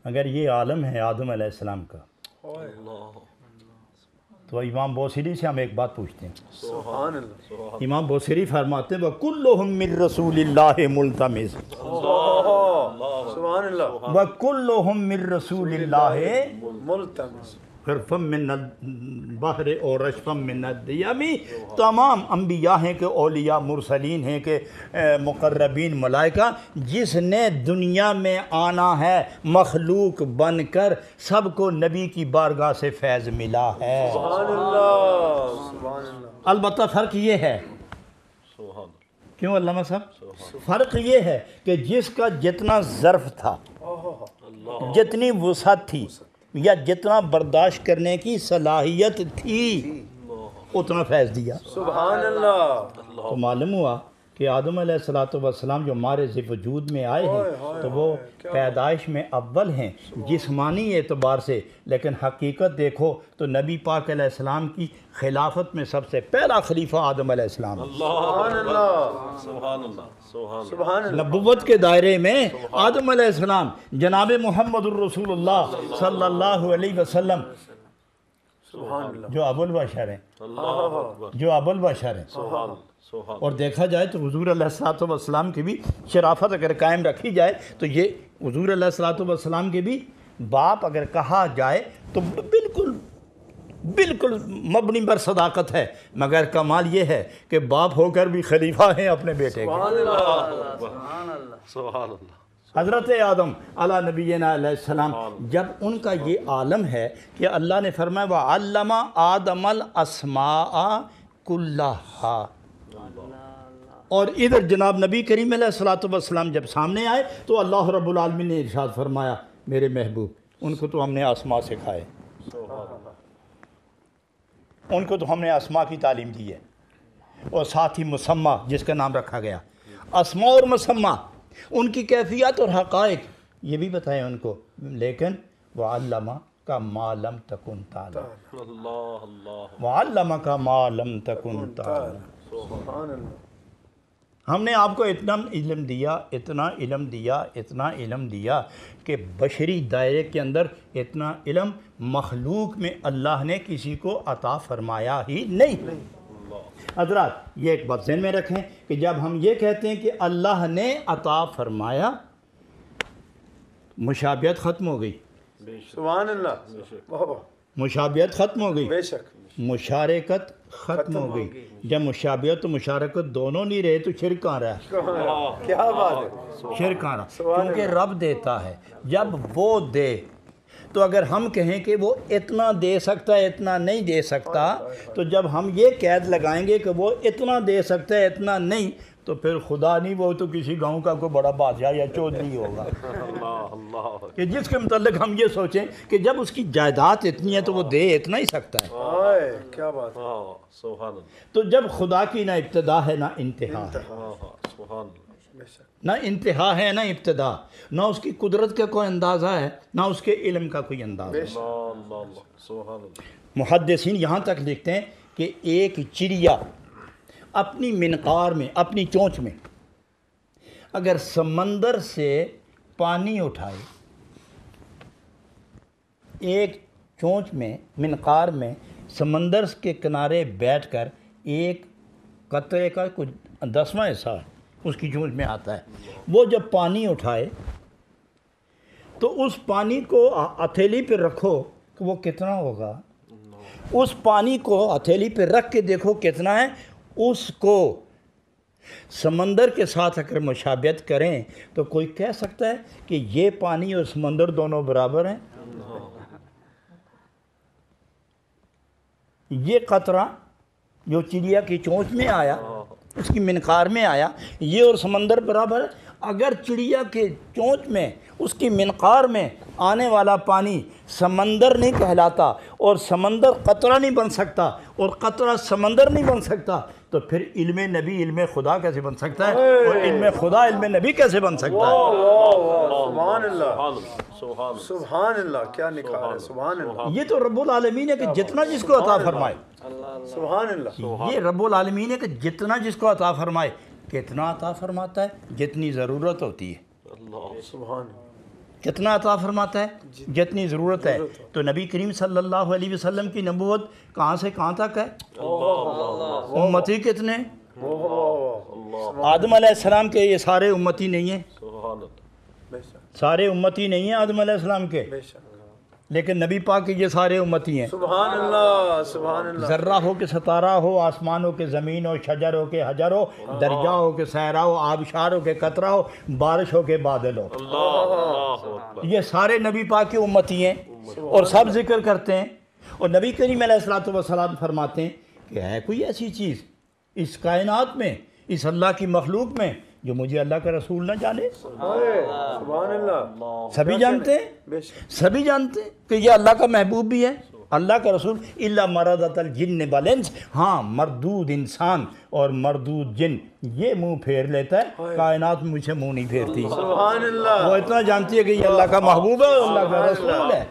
اگر یہ عالم ہے آدم علیہ السلام کا تو امام بوصیری سے ہم ایک بات پوچھتے ہیں. سبحان اللہ. امام بوصیری فرماتے ہیں وَكُلُّهُم مِّن رَّسُولِ اللَّهِ مُلْتَمِسٌ سبحان اللہ. وَكُلُّهُم مِّن رَّسُولِ اللَّهِ ملتمس. حرفم من البحر اور رشفم من الدیمی. تمام انبیاء ہیں کہ اولیاء مرسلین ہیں کہ مقربین ملائکہ جس نے دنیا میں آنا ہے مخلوق بن کر سب کو نبی کی بارگاہ سے فیض ملا ہے. سبحان اللہ. سبحان اللہ. البتہ فرق یہ ہے کیوں علامہ صاحب فرق یہ ہے کہ جس کا جتنا ظرف تھا جتنی وسعت تھی یا جتنا برداشت کرنے کی صلاحیت تھی اتنا فیض دیا. سبحان اللہ. تو معلوم ہوا کہ آدم علیہ السلام جو ہمارے وجود میں آئے ہیں تو وہ پیدائش میں اول ہیں جسمانی اعتبار سے، لیکن حقیقت دیکھو تو نبی پاک علیہ السلام کی خلافت میں سب سے پہلا خلیفہ آدم علیہ السلام. سبحان اللہ. سبحان اللہ. نبوت کے دائرے میں آدم علیہ السلام، جناب محمد الرسول اللہ صلی اللہ علیہ وسلم جو ابو البشر ہیں، جو ابو البشر ہیں. اور دیکھا جائے تو حضور علیہ السلام کی بھی شرافت اگر قائم رکھی جائے تو یہ حضور علیہ السلام کے بھی باپ اگر کہا جائے تو بالکل مبنی بر صداقت ہے، مگر کمال یہ ہے کہ باپ ہو کر بھی خلیفہ ہیں اپنے بیٹے کے. حضرت آدم علیہ نبینا علیہ السلام جب ان کا یہ عالم ہے کہ اللہ نے فرمایا وَعَلَّمَ آدَمَ الْأَسْمَاءَ كُلَّهَا، اور ادھر جناب نبی کریم علیہ السلام جب سامنے آئے تو اللہ رب العالمین نے ارشاد فرمایا میرے محبوب ان کو تو ہم نے اسماء سکھائے، ان کو تو ہم نے اسماء کی تعلیم دی ہے، اور ساتھ ہی مسمہ جس کا نام رکھا گیا. اسماء اور مسمہ ان کی کیفیت اور حقائق یہ بھی بتائیں ان کو، لیکن وَعَلَّمَكَ مَا لَمْ تَكُنْ تَعْلَمُ، وَعَلَّمَكَ مَا لَمْ تَكُنْ تَعْلَمُ. سبحان اللہ. ہم نے آپ کو اتنا علم دیا، اتنا علم دیا، اتنا علم دیا کہ بشری دائرے کے اندر اتنا علم مخلوق میں اللہ نے کسی کو عطا فرمایا ہی نہیں. حضرات یہ ایک بات ذہن میں رکھیں کہ جب ہم یہ کہتے ہیں کہ اللہ نے عطا فرمایا مشابہت ختم ہو گئی. سبحان اللہ. مشابہت ختم ہو گئی، بے شک. مشارکت ختم ہو گئی. جب مشابہت و مشارکت دونوں نہیں رہے تو شرک کہاں رہا؟ کیا بات ہے. شرک کہاں رہا؟ کیونکہ رب دیتا ہے. جب وہ دے تو اگر ہم کہیں کہ وہ اتنا دے سکتا ہے اتنا نہیں دے سکتا، تو جب ہم یہ قید لگائیں گے کہ وہ اتنا دے سکتا ہے اتنا نہیں، تو پھر خدا نہیں وہ تو کسی گاؤں کا کوئی بڑا بادشاہ یا چودھری ہوگا کہ جس کے متعلق ہم یہ سوچیں کہ جب اس کی جائیداد اتنی ہے تو وہ دے اتنا ہی سکتا ہے. کیا بات ہے. تو جب خدا کی نہ ابتدا ہے نہ انتہا ہے، نہ انتہا ہے نہ ابتدا، نہ اس کی قدرت کا کوئی اندازہ ہے نہ اس کے علم کا کوئی اندازہ ہے. محدثین یہاں تک لکھتے ہیں کہ ایک چڑیا اپنی منقار میں، اپنی چونچ میں اگر سمندر سے پانی اٹھائے، ایک چونچ میں منقار میں سمندر کے کنارے بیٹھ کر ایک قطرے کا کچھ 10واں حصہ اس کی چونچ میں آتا ہے، وہ جب پانی اٹھائے تو اس پانی کو ہتھیلی پہ رکھو کہ وہ کتنا ہوگا. اس پانی کو ہتھیلی پہ رکھ کے دیکھو کتنا ہے. اس کو سمندر کے ساتھ اگر مشابہت کریں تو کوئی کہہ سکتا ہے کہ یہ پانی اور سمندر دونوں برابر ہیں؟ یہ قطرہ جو چڑیا کی چونچ میں آیا، اس کی منقار میں آیا، یہ اور سمندر برابر ہے؟ اگر چڑیا کے چونچ میں، اس کی منقار میں آنے والا پانی سمندر نہیں کہلاتا اور سمندر قطرہ نہیں بن سکتا اور قطرہ سمندر نہیں بن سکتا، تو پھر علم نبی علم خدا کیسے بن سکتا ہے اور علم خدا علم نبی کیسے بن سکتا ہے؟ سبحان اللہ. سبحان اللہ. کیا نکھار ہے. سبحان اللہ. یہ تو رب العالمین ہے کہ جتنا جس کو عطا فرمائے. سبحان اللہ. یہ رب العالمین ہے کہ جتنا جس کو عطا فرمائے. کتنا عطا فرماتا ہے؟ جتنی ضرورت ہوتی ہے. سبحان کتنا عطا فرماتا ہے؟ جتنی ضرورت ہے. تو نبی کریم صلی اللہ علیہ وسلم کی نبوت کہاں سے کہاں تک ہے؟ امتی کتنے؟ آدم علیہ السلام کے یہ سارے امتی نہیں ہیں، سارے امتی نہیں ہیں آدم علیہ السلام کے، لیکن نبی پاک کے یہ سارے امتی ہیں. سبحان اللہ سبحان اللہ. ذرہ ہو کہ ستارہ ہو، آسمان ہو کہ زمین ہو، شجر ہو کہ حجر ہو، درجہ ہو کہ صحرا ہو، آبشار ہو کہ قطرہ ہو، بارش ہو کہ بادل ہو، یہ سارے نبی پاک کے امتی ہیں اور سب ذکر کرتے ہیں. اور نبی کریم علیہ السلام فرماتے ہیں کہ ہے کوئی ایسی چیز اس کائنات میں، اس اللہ کی مخلوق میں جو مجھے اللہ کا رسول نہ جانے؟ سبحان اللہ. سبھی جانتے ہیں، بے شک. سبھی جانتے ہیں کہ یہ اللہ کا محبوب بھی ہے، اللہ کا رسول. الا مردۃ الجن والانس، ہاں مردود انسان اور مردود جن یہ منہ پھیر لیتا ہے، کائنات مجھ سے منہ نہیں پھیرتی. سبحان اللہ. وہ اتنا جانتی ہے کہ یہ اللہ کا محبوب ہے اور اللہ کا رسول ہے.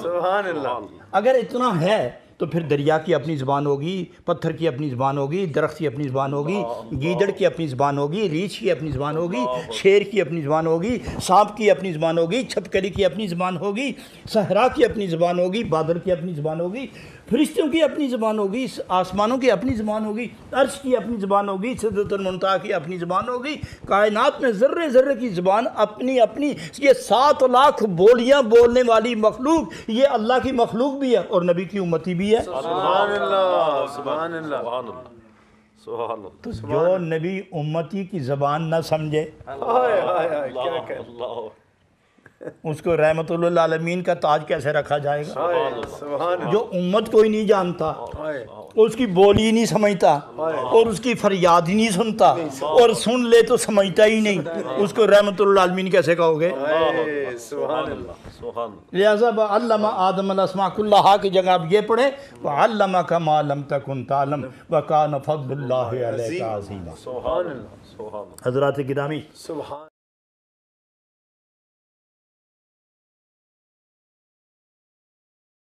سبحان اللہ. اگر اتنا ہے تو پھر دریا کی اپنی زبان ہوگی، پتھر کی اپنی زبان ہوگی، درخت کی اپنی زبان ہوگی، گیدڑ کی اپنی زبان ہوگی، ریچھ کی اپنی زبان ہوگی، شیر کی اپنی زبان ہوگی، سانپ کی اپنی زبان ہوگی، چھپکلی کی اپنی زبان ہوگی، صحرا کی اپنی زبان ہوگی، بادل کی اپنی زبان ہوگی، فرشتوں کی اپنی زبان ہوگی، آسمانوں کی اپنی زبان ہوگی، عرش کی اپنی زبان ہوگی، سدرۃ المنتہا کی اپنی زبان ہوگی. کائنات میں ذرے ذرے کی زبان اپنی اپنی. یہ 7 لاکھ بولیاں بولنے والی مخلوق یہ اللہ کی مخلوق بھی ہے اور نبی کی امتی بھی ہے. سبحان اللہ سبحان اللہ. تو جو نبی امتی کی زبان نہ سمجھے ہائے ہائے ہائے کیا کہہ. اس کو رحمت للعالمین کا تاج کیسے رکھا جائے گا؟ سبحان جو امت کو ہی نہیں جانتا، اس کی بولی ہی نہیں سمجھتا اور اس کی فریاد ہی نہیں سنتا، اور سن لے تو سمجھتا ہی نہیں، اس کو رحمت للعالمین کیسے کہو گے؟ سبحان اللہ. لہذا علم آدم الاسماء کلہا کی جگہ آپ یہ پڑھیں وعلمک ما لم تکن تعلم وکان فضل اللہ علیک عظیما. سبحان اللہ. حضرات گرامی، سبحان